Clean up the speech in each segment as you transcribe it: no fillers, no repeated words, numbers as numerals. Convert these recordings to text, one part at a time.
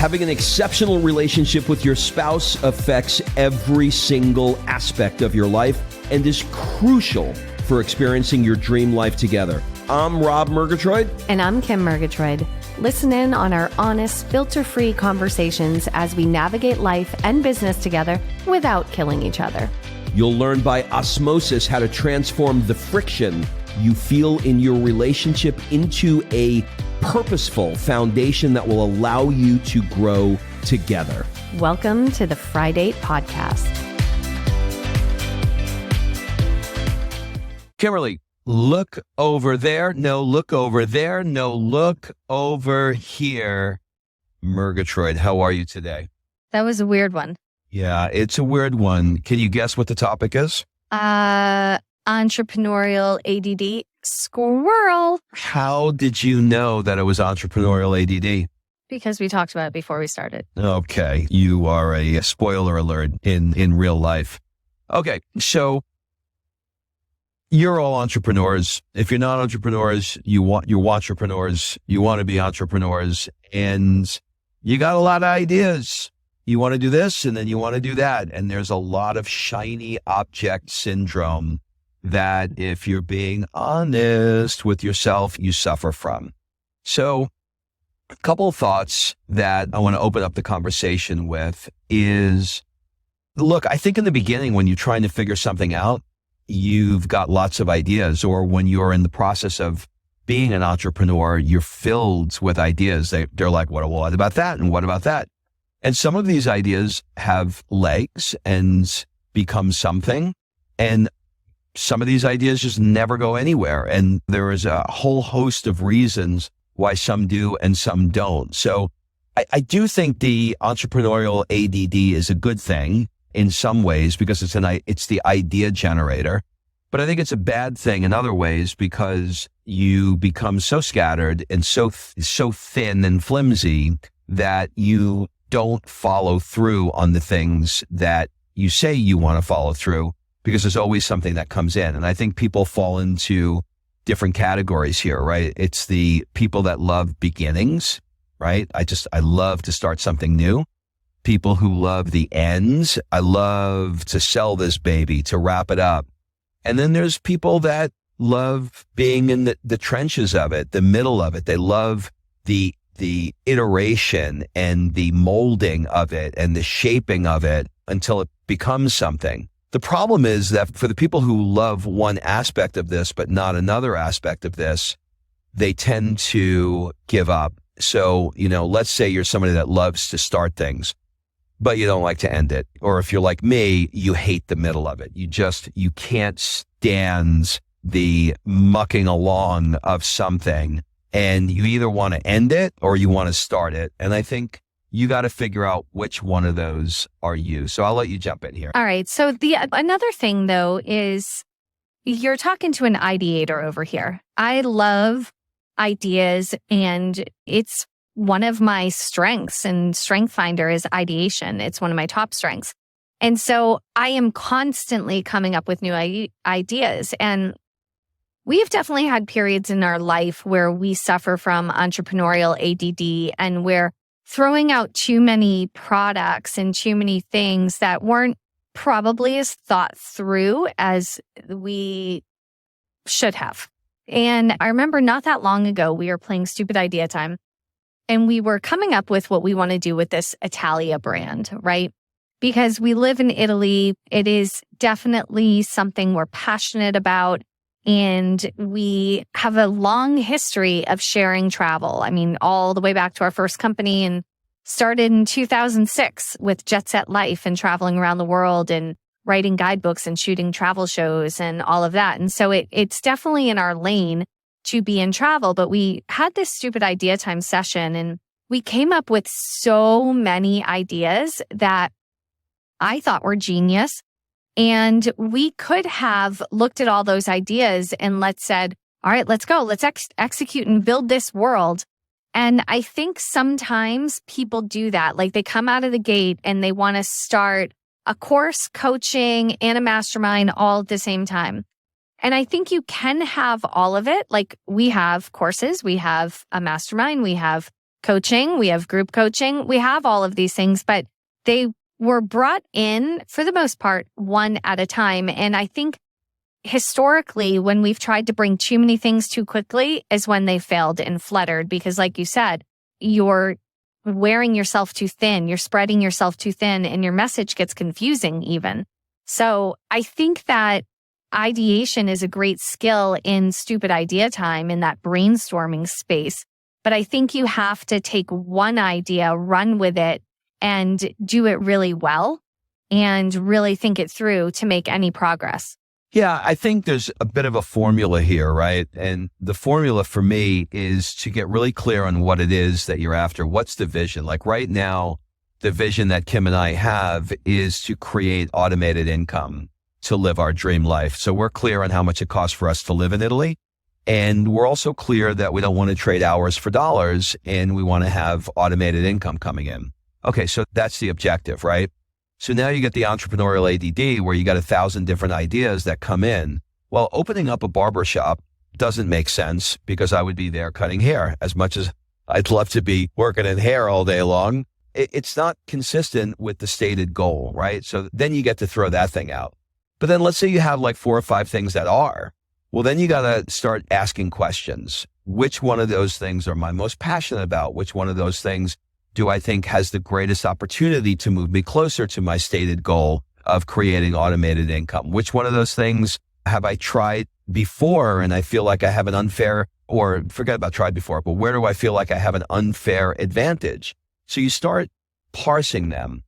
Having an exceptional relationship with your spouse affects every single aspect of your life and is crucial for experiencing your dream life together. I'm Rob Murgatroyd. And I'm Kim Murgatroyd. Listen in on our honest, filter-free conversations as we navigate life and business together without killing each other. You'll learn by osmosis how to transform the friction you feel in your relationship into a purposeful foundation that will allow you to grow together. Welcome to the Friday Podcast. Kimberly, look over there. No, look over there. No, look over here. Murgatroyd, how are you today? That was a weird one. Yeah, it's a weird one. Can you guess what the topic is? Entrepreneurial ADD. Squirrel. How did you know that it was entrepreneurial ADD? Because we talked about it before we started. Okay, you are a spoiler alert in real life. Okay, so you're all entrepreneurs. If you're not entrepreneurs, you're entrepreneurs. You want to be entrepreneurs, and you got a lot of ideas. You want to do this, and then you want to do that, and there's a lot of shiny object syndrome that, if you're being honest with yourself, you suffer from. So a couple of thoughts that I want to open up the conversation with is, look, I think in the beginning, when you're trying to figure something out, you've got lots of ideas, or when you're in the process of being an entrepreneur, you're filled with ideas. They're like, what about that? And what about that? And some of these ideas have legs and become something. And some of these ideas just never go anywhere. And there is a whole host of reasons why some do and some don't. So I do think the entrepreneurial ADD is a good thing in some ways because it's the idea generator. But I think it's a bad thing in other ways because you become so scattered and so thin and flimsy that you don't follow through on the things that you say you want to follow through, because there's always something that comes in. And I think people fall into different categories here, right? It's the people that love beginnings, right? I love to start something new. People who love the ends. I love to sell this baby, to wrap it up. And then there's people that love being in the trenches of it, the middle of it. They love the iteration and the molding of it and the shaping of it until it becomes something. The problem is that for the people who love one aspect of this, but not another aspect of this, they tend to give up. So, let's say you're somebody that loves to start things, but you don't like to end it. Or if you're like me, you hate the middle of it. You can't stand the mucking along of something, and you either want to end it or you want to start it. And I think you got to figure out which one of those are you. So I'll let you jump in here. All right. So another thing, though, is you're talking to an ideator over here. I love ideas, and it's one of my strengths, and Strength Finder is ideation. It's one of my top strengths. And so I am constantly coming up with new ideas. And we've definitely had periods in our life where we suffer from entrepreneurial ADD, and we're throwing out too many products and too many things that weren't probably as thought through as we should have. And I remember not that long ago, we were playing Stupid Idea Time, and we were coming up with what we want to do with this Italia brand, right? Because we live in Italy. It is definitely something we're passionate about. And we have a long history of sharing travel. I mean, all the way back to our first company, and started in 2006 with Jet Set Life and traveling around the world and writing guidebooks and shooting travel shows and all of that. And so it's definitely in our lane to be in travel. But we had this Stupid Idea Time session, and we came up with so many ideas that I thought were genius. And we could have looked at all those ideas and said, all right, let's go. Let's execute and build this world. And I think sometimes people do that. Like, they come out of the gate and they want to start a course, coaching, and a mastermind all at the same time. And I think you can have all of it. Like, we have courses, we have a mastermind, we have coaching, we have group coaching, we have all of these things, but they were brought in for the most part one at a time. And I think historically, when we've tried to bring too many things too quickly is when they failed and fluttered, because like you said, you're wearing yourself too thin, you're spreading yourself too thin, and your message gets confusing even. So I think that ideation is a great skill in stupid idea time, in that brainstorming space. But I think you have to take one idea, run with it, and do it really well and really think it through to make any progress. Yeah, I think there's a bit of a formula here, right? And the formula for me is to get really clear on what it is that you're after. What's the vision? Like right now, the vision that Kim and I have is to create automated income to live our dream life. So we're clear on how much it costs for us to live in Italy. And we're also clear that we don't want to trade hours for dollars, and we want to have automated income coming in. Okay, so that's the objective, right? So now you get the entrepreneurial ADD where you got 1,000 different ideas that come in. Well, opening up a barbershop doesn't make sense because I would be there cutting hair. As much as I'd love to be working in hair all day long, it's not consistent with the stated goal, right? So then you get to throw that thing out. But then let's say you have like 4 or 5 things that are. Well, then you got to start asking questions. Which one of those things am I most passionate about? Which one of those things do I think has the greatest opportunity to move me closer to my stated goal of creating automated income? Which one of those things have I tried before and I feel like I have an unfair, or forget about tried before, but where do I feel like I have an unfair advantage? So you start parsing them.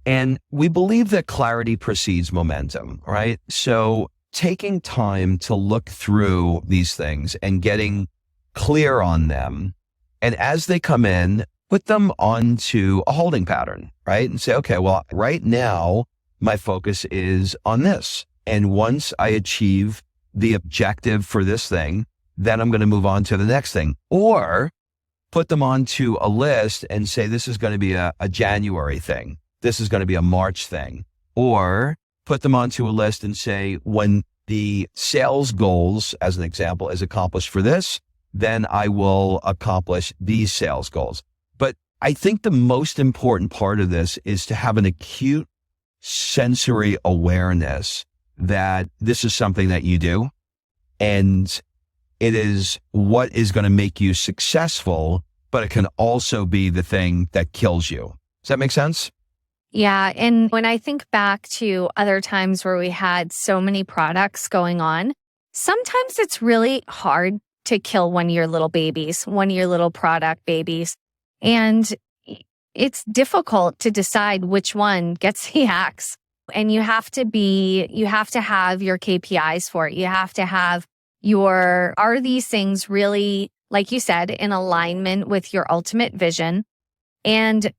And we believe that clarity precedes momentum, right? So taking time to look through these things and getting clear on them, and as they come in, put them onto a holding pattern, right? And say, okay, well, right now, my focus is on this. And once I achieve the objective for this thing, then I'm going to move on to the next thing. Or put them onto a list and say, this is going to be a January thing. This is going to be a March thing. Or put them onto a list and say, when the sales goals, as an example, is accomplished for this, then I will accomplish these sales goals. But I think the most important part of this is to have an acute sensory awareness that this is something that you do, and it is what is going to make you successful, but it can also be the thing that kills you. Does that make sense? Yeah. And when I think back to other times where we had so many products going on, sometimes it's really hard to kill one of your little babies, one of your little product babies. And it's difficult to decide which one gets the axe. And you have to have your KPIs for it. You have to have are these things really, like you said, in alignment with your ultimate vision? And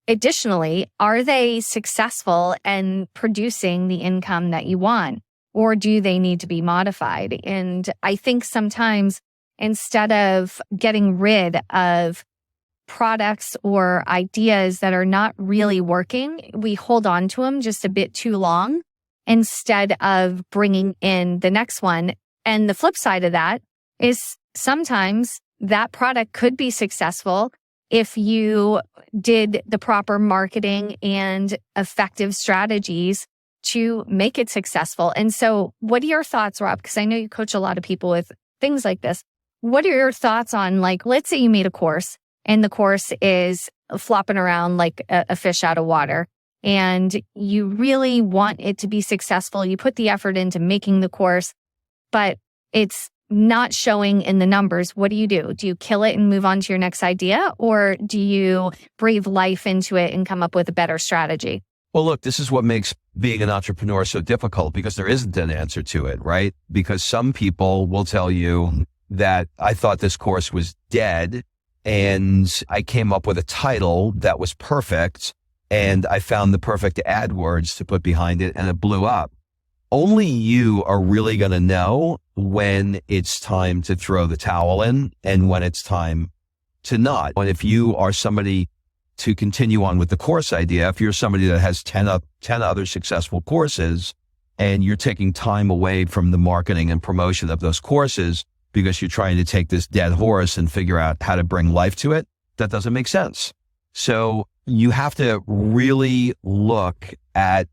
additionally, are they successful in producing the income that you want? Or do they need to be modified? And I think sometimes instead of getting rid of products or ideas that are not really working, we hold on to them just a bit too long instead of bringing in the next one. And the flip side of that is sometimes that product could be successful if you did the proper marketing and effective strategies to make it successful. And so what are your thoughts, Rob? Because I know you coach a lot of people with things like this. What are your thoughts on, like, let's say you made a course and the course is flopping around like a fish out of water, and you really want it to be successful. You put the effort into making the course, but it's not showing in the numbers. What do? Do you kill it and move on to your next idea? Or do you breathe life into it and come up with a better strategy? Well, look, this is what makes being an entrepreneur so difficult, because there isn't an answer to it, right? Because some people will tell you that I thought this course was dead and I came up with a title that was perfect and I found the perfect AdWords to put behind it and it blew up. Only you are really going to know when it's time to throw the towel in and when it's time to not. And if you are somebody, to continue on with the course idea, if you're somebody that has 10 other successful courses and you're taking time away from the marketing and promotion of those courses because you're trying to take this dead horse and figure out how to bring life to it, That doesn't make sense. So you have to really look at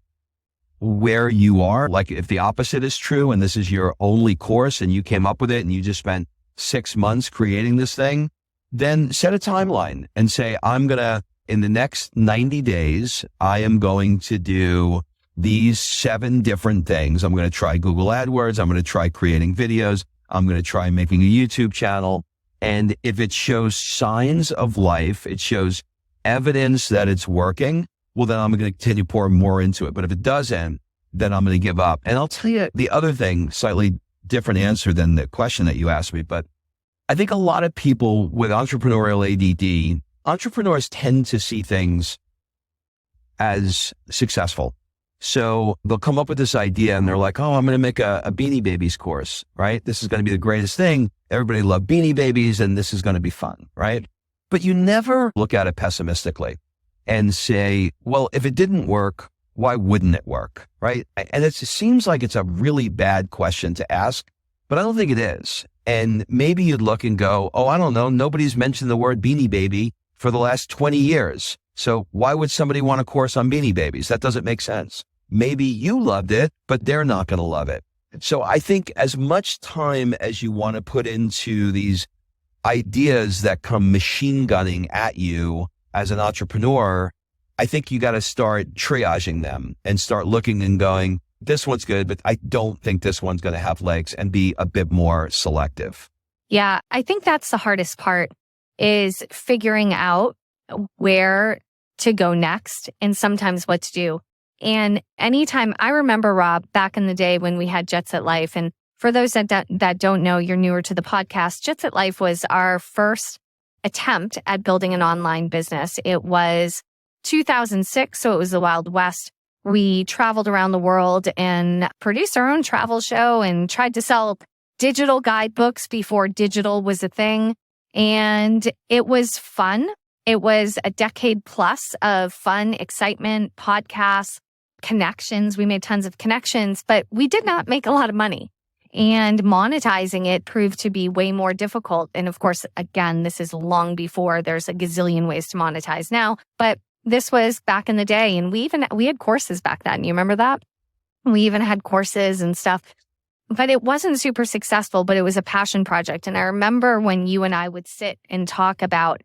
where you are. Like if the opposite is true and this is your only course and you came up with it and you just spent 6 months creating this thing, then set a timeline and say, in the next 90 days, I am going to do these 7 different things. I'm going to try Google AdWords. I'm going to try creating videos. I'm going to try making a YouTube channel. And if it shows signs of life, it shows evidence that it's working, well, then I'm going to continue pouring more into it. But if it doesn't, then I'm going to give up. And I'll tell you the other thing, slightly different answer than the question that you asked me. But I think a lot of people with entrepreneurial ADD, entrepreneurs tend to see things as successful. So they'll come up with this idea and they're like, oh, I'm going to make a Beanie Babies course, right? This is going to be the greatest thing. Everybody loves Beanie Babies and this is going to be fun, right? But you never look at it pessimistically and say, well, if it didn't work, why wouldn't it work, right? And it seems like it's a really bad question to ask, but I don't think it is. And maybe you'd look and go, oh, I don't know. Nobody's mentioned the word Beanie Baby for the last 20 years. So why would somebody want a course on Beanie Babies? That doesn't make sense. Maybe you loved it, but they're not going to love it. So I think as much time as you want to put into these ideas that come machine gunning at you as an entrepreneur, I think you got to start triaging them and start looking and going, this one's good, but I don't think this one's going to have legs, and be a bit more selective. Yeah, I think that's the hardest part, is figuring out where to go next and sometimes what to do. And anytime, I remember, Rob, back in the day when we had Jet Set Life, and for those that don't know, you're newer to the podcast, Jet Set Life was our first attempt at building an online business. It was 2006, so it was the Wild West. We traveled around the world and produced our own travel show and tried to sell digital guidebooks before digital was a thing. And it was fun. It was a decade plus of fun, excitement, podcasts, connections. We made tons of connections, but we did not make a lot of money. And monetizing it proved to be way more difficult. And of course, again, this is long before there's a gazillion ways to monetize now. But this was back in the day. And we had courses back then. You remember that? We even had courses and stuff. But it wasn't super successful, but it was a passion project. And I remember when you and I would sit and talk about,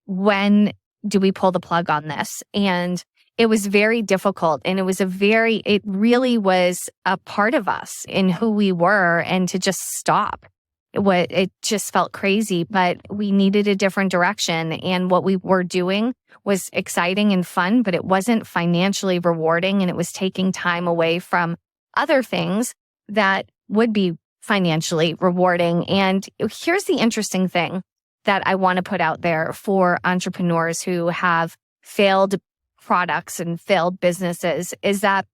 when do we pull the plug on this? And it was very difficult. And it really was a part of us in who we were, and to just stop. It just felt crazy, but we needed a different direction. And what we were doing was exciting and fun, but it wasn't financially rewarding. And it was taking time away from other things that would be financially rewarding. And here's the interesting thing that I want to put out there for entrepreneurs who have failed products and failed businesses, is that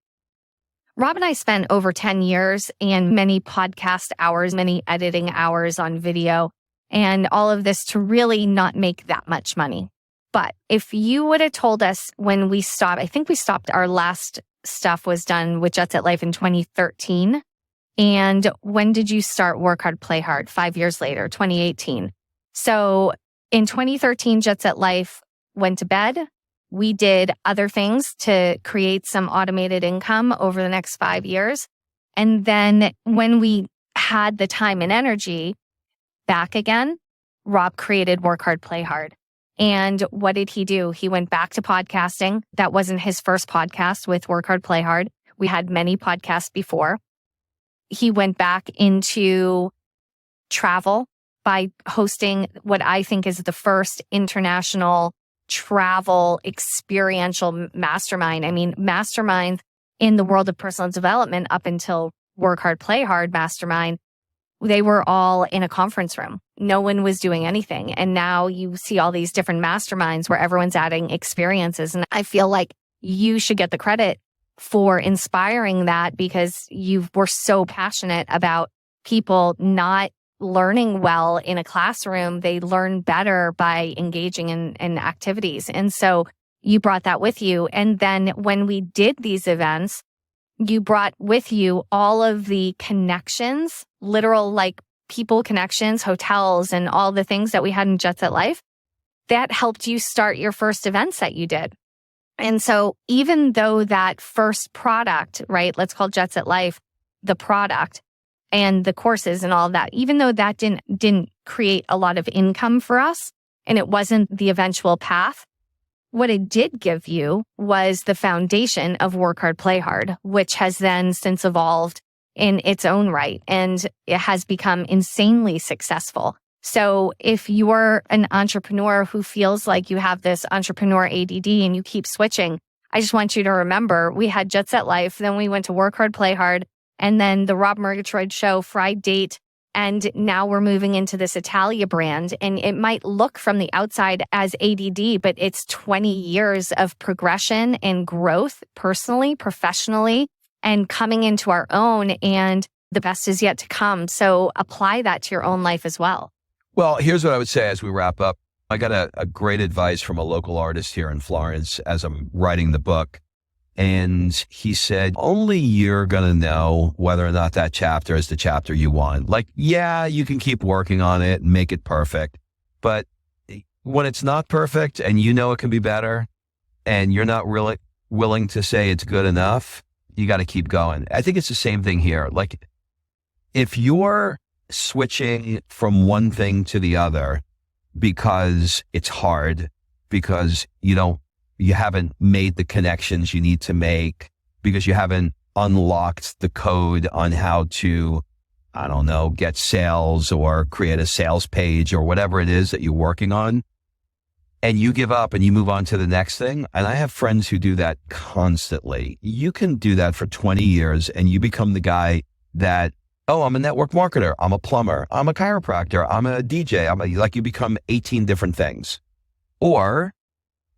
Rob and I spent over 10 years and many podcast hours, many editing hours on video, and all of this to really not make that much money. But if you would have told us when we stopped, I think we stopped, our last stuff was done with Jet Set Life in 2013. And when did you start Work Hard, Play Hard? 5 years later, 2018. So in 2013, Jet Set Life went to bed. We did other things to create some automated income over the next 5 years. And then when we had the time and energy back again, Rob created Work Hard, Play Hard. And what did he do? He went back to podcasting. That wasn't his first podcast with Work Hard, Play Hard. We had many podcasts before. He went back into travel by hosting what I think is the first international travel experiential mastermind. I mean, masterminds in the world of personal development up until Work Hard, Play Hard mastermind, they were all in a conference room. No one was doing anything. And now you see all these different masterminds where everyone's adding experiences. And I feel like you should get the credit for inspiring that, because you were so passionate about people not learning well in a classroom. They learn better by engaging in activities. And so you brought that with you. And then when we did these events, you brought with you all of the connections, literal like people connections, hotels, and all the things that we had in Jet Set Life. that helped you start your first events that you did. And so even though that first product, right, let's call Jet Set Life the product and the courses and all of that, even though that didn't create a lot of income for us and it wasn't the eventual path, what it did give you was the foundation of work hard, play hard, which has then since evolved in its own right. And it has become insanely successful. So if you're an entrepreneur who feels like you have this entrepreneur ADD and you keep switching, I just want you to remember we had Jet Set Life, then we went to Work Hard, Play Hard, and then the Rob Murgatroyd Show, Fried Date, and now we're moving into this Italia brand. And it might look from the outside as ADD, but it's 20 years of progression and growth personally, professionally, and coming into our own, and the best is yet to come. So apply that to your own life as well. Well, here's what I would say as we wrap up. I got a great advice from a local artist here in Florence as I'm writing the book. And he said, only you're going to know whether or not that chapter is the chapter you want. Like, yeah, you can keep working on it and make it perfect. But when it's not perfect and you know it can be better and you're not really willing to say it's good enough, you got to keep going. I think it's the same thing here. Like, if you're switching from one thing to the other because it's hard, because you haven't made the connections you need to make, because you haven't unlocked the code on how to, I don't know, get sales or create a sales page or whatever it is that you're working on, and you give up and you move on to the next thing. And I have friends who do that constantly. You can do that for 20 years and you become the guy that, oh, I'm a network marketer, I'm a plumber, I'm a chiropractor, I'm a DJ, you become 18 different things. Or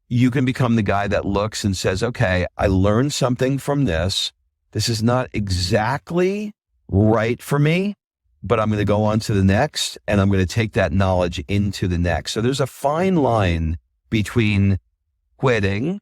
you can become the guy that looks and says, okay, I learned something from this. This is not exactly right for me, but I'm going to go on to the next, and I'm going to take that knowledge into the next. So there's a fine line between quitting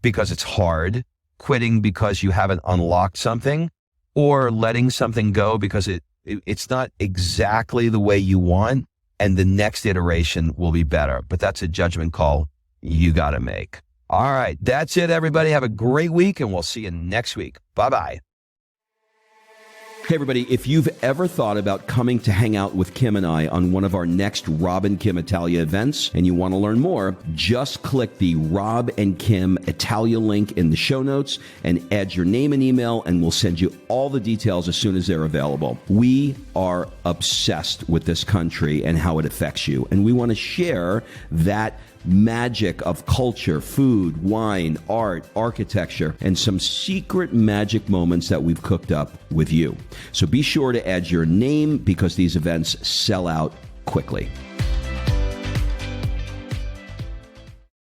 because it's hard, quitting because you haven't unlocked something, or letting something go because it's not exactly the way you want, and the next iteration will be better. But that's a judgment call you got to make. All right, that's it, everybody. Have a great week, and we'll see you next week. Bye-bye. Hey, everybody, if you've ever thought about coming to hang out with Kim and I on one of our next Rob and Kim Italia events and you want to learn more, just click the Rob and Kim Italia link in the show notes and add your name and email, and we'll send you all the details as soon as they're available. We are obsessed with this country and how it affects you, and we want to share that magic of culture, food, wine, art, architecture, and some secret magic moments that we've cooked up with you. So be sure to add your name because these events sell out quickly.